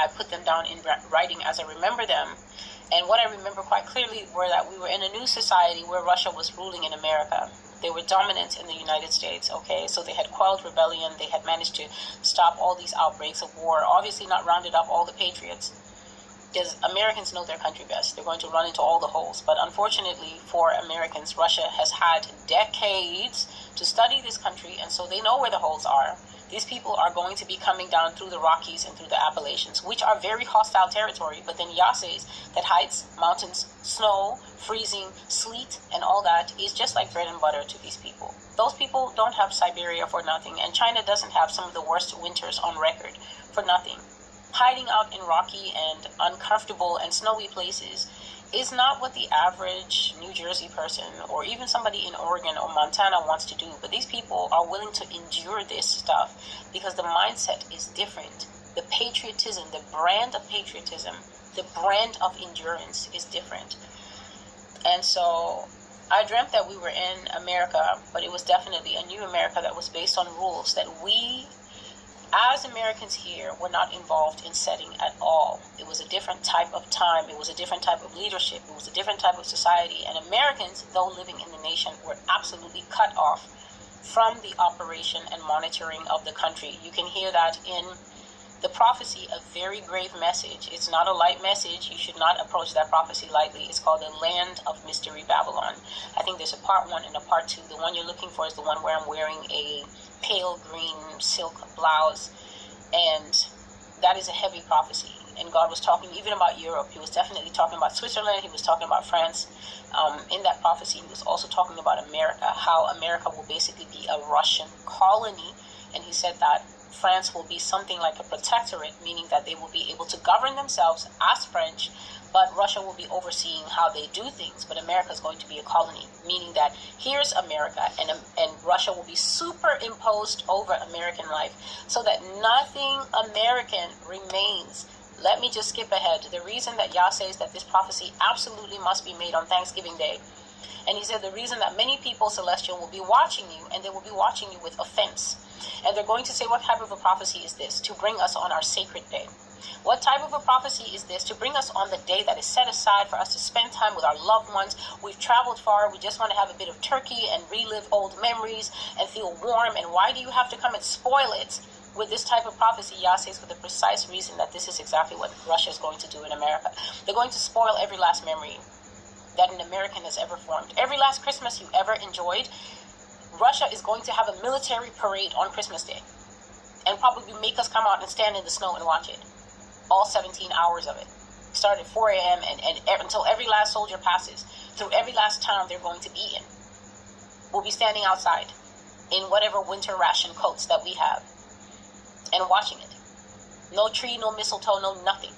I put them down in writing as I remember them. And what I remember quite clearly were that we were in a new society where Russia was ruling in America. They were dominant in the United States, okay? So they had quelled rebellion. They had managed to stop all these outbreaks of war. Obviously not rounded up all the patriots, because Americans know their country best. They're going to run into all the holes. But unfortunately for Americans, Russia has had decades to study this country, and so they know where the holes are. These people are going to be coming down through the Rockies and through the Appalachians, which are very hostile territory. But then Yah says that heights, mountains, snow, freezing, sleet, and all that is just like bread and butter to these people. Those people don't have Siberia for nothing, and China doesn't have some of the worst winters on record for nothing. Hiding out in rocky and uncomfortable and snowy places is not what the average New Jersey person or even somebody in Oregon or Montana wants to do. But these people are willing to endure this stuff because the mindset is different. The patriotism, the brand of patriotism, the brand of endurance is different. And so I dreamt that we were in America, but it was definitely a new America that was based on rules that we, as Americans here, were not involved in setting at all. It was a different type of time. It was a different type of leadership. It was a different type of society. And Americans, though living in the nation, were absolutely cut off from the operation and monitoring of the country. You can hear that in the prophecy, a very grave message. It's not a light message. You should not approach that prophecy lightly. It's called the Land of Mystery Babylon. I think there's a part 1 and a part 2. The one you're looking for is the one where I'm wearing a pale green silk blouse, and that is a heavy prophecy. And God was talking even about Europe. He was definitely talking about Switzerland. He was talking about France. In that prophecy, he was also talking about America, how America will basically be a Russian colony. And he said that France will be something like a protectorate, meaning that they will be able to govern themselves as French, but Russia will be overseeing how they do things. But America is going to be a colony, meaning that here's America, and Russia will be superimposed over American life, so that nothing American remains. Let me just skip ahead. The reason that Yah says that this prophecy absolutely must be made on Thanksgiving Day, and he said the reason that many people, Celestial, will be watching you, and they will be watching you with offense. And they're going to say, what type of a prophecy is this to bring us on our sacred day? What type of a prophecy is this to bring us on the day that is set aside for us to spend time with our loved ones? We've traveled far. We just want to have a bit of turkey and relive old memories and feel warm. And why do you have to come and spoil it with this type of prophecy? Yah says for the precise reason that this is exactly what Russia is going to do in America. They're going to spoil every last memory that an American has ever formed. Every last Christmas you ever enjoyed, Russia is going to have a military parade on Christmas Day and probably make us come out and stand in the snow and watch it. All 17 hours of it. Start at 4 a.m. and until every last soldier passes through every last town they're going to be in. We'll be standing outside in whatever winter ration coats that we have and watching it. No tree, no mistletoe, no nothing.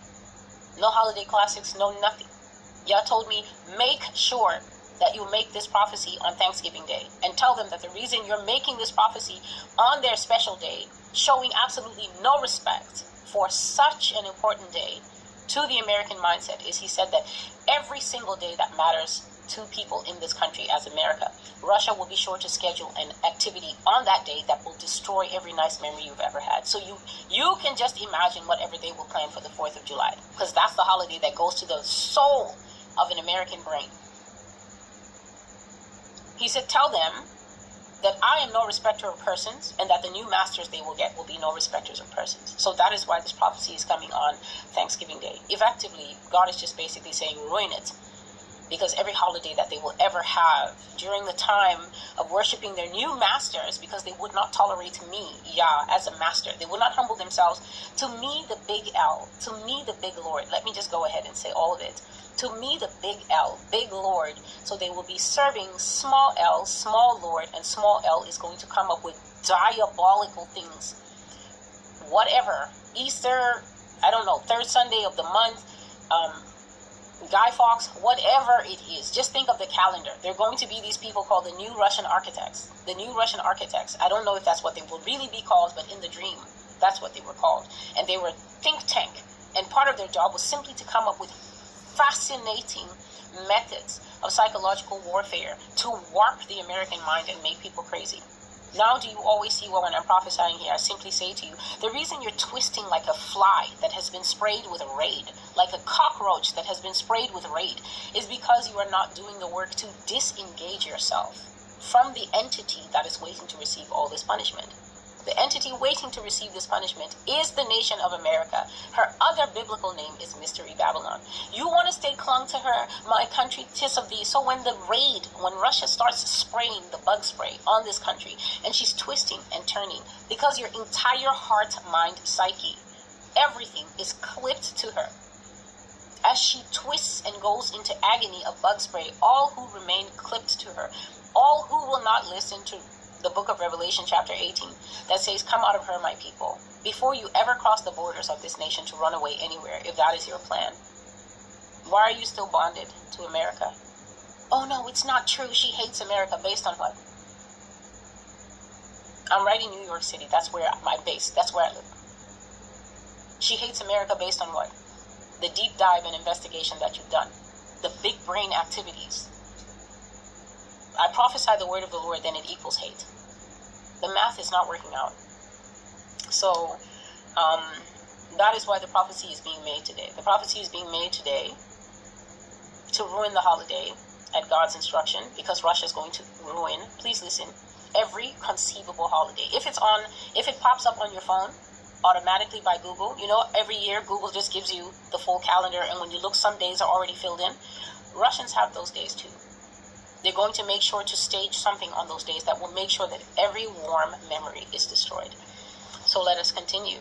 No holiday classics, no nothing. Yah told me, make sure that you make this prophecy on Thanksgiving Day, and tell them that the reason you're making this prophecy on their special day, showing absolutely no respect for such an important day to the American mindset, is he said that every single day that matters to people in this country as America, Russia will be sure to schedule an activity on that day that will destroy every nice memory you've ever had. So you can just imagine whatever they will plan for the 4th of July, because that's the holiday that goes to the soul of an American brain. He said, tell them that I am no respecter of persons, and that the new masters they will get will be no respecters of persons. So that is why this prophecy is coming on Thanksgiving Day. Effectively, God is just basically saying, ruin it. Because every holiday that they will ever have during the time of worshiping their new masters, because they would not tolerate me, Yah, as a master. They would not humble themselves to me, the big L, to me, the big Lord. Let me just go ahead and say all of it. To me, the big L, big Lord. So they will be serving small L, small Lord, and small L is going to come up with diabolical things. Whatever. Easter, I don't know, 3rd Sunday of the month, Guy Fawkes, whatever it is. Just think of the calendar. They're going to be these people called the New Russian Architects. The New Russian Architects. I don't know if that's what they will really be called, but in the dream, that's what they were called. And they were think tank. And part of their job was simply to come up with fascinating methods of psychological warfare to warp the American mind and make people crazy. Now do you always see, well, when I'm prophesying here, I simply say to you, the reason you're twisting like a fly that has been sprayed with a raid, like a cockroach that has been sprayed with raid, is because you are not doing the work to disengage yourself from the entity that is waiting to receive all this punishment. The entity waiting to receive this punishment is the nation of America. Her other biblical name is Mystery Babylon. You want to stay clung to her, my country, 'tis of thee. So when the raid, when Russia starts spraying the bug spray on this country, and she's twisting and turning, because your entire heart, mind, psyche, everything is clipped to her. As she twists and goes into agony of bug spray, all who remain clipped to her, all who will not listen to the book of Revelation chapter 18 that says, come out of her, my people, before you ever cross the borders of this nation to run away anywhere, if that is your plan. Why are you still bonded to America? Oh no, it's not true. She hates America. Based on what? I'm writing New York City. That's where my base, that's where I live. She hates America based on what? The deep dive and investigation that you've done. The big brain activities. I prophesy the word of the Lord, then it equals hate. The math is not working out. So, that is why the prophecy is being made today. The prophecy is being made today to ruin the holiday at God's instruction, because Russia is going to ruin, please listen, every conceivable holiday. If it pops up on your phone automatically by Google, you know, every year Google just gives you the full calendar, and when you look, some days are already filled in. Russians have those days too. They're going to make sure to stage something on those days that will make sure that every warm memory is destroyed. So let us continue.